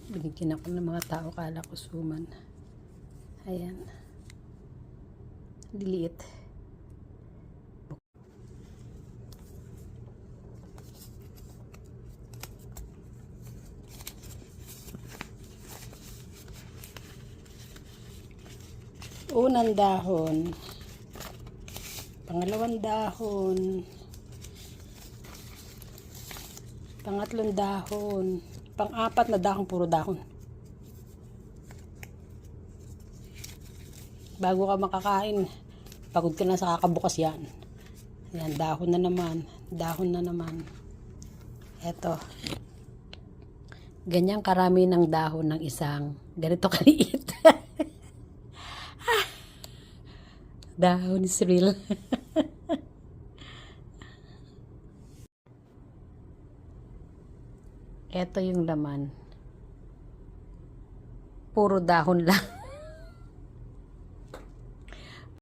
Binigyan ako ng mga tao, kala ko suman. Ayan. Diliit. Unang dahon. Pangalawang dahon. Pangatlong dahon. Pang-apat na dahon, puro dahon. Bago ka makakain, pagod ka na sa kakabukas yan. Yan, dahon na naman. Dahon na naman. Eto. Ganyang karami ng dahon ng isang ganito kaliit. Dahon is real. Eto yung laman. Puro dahon lang.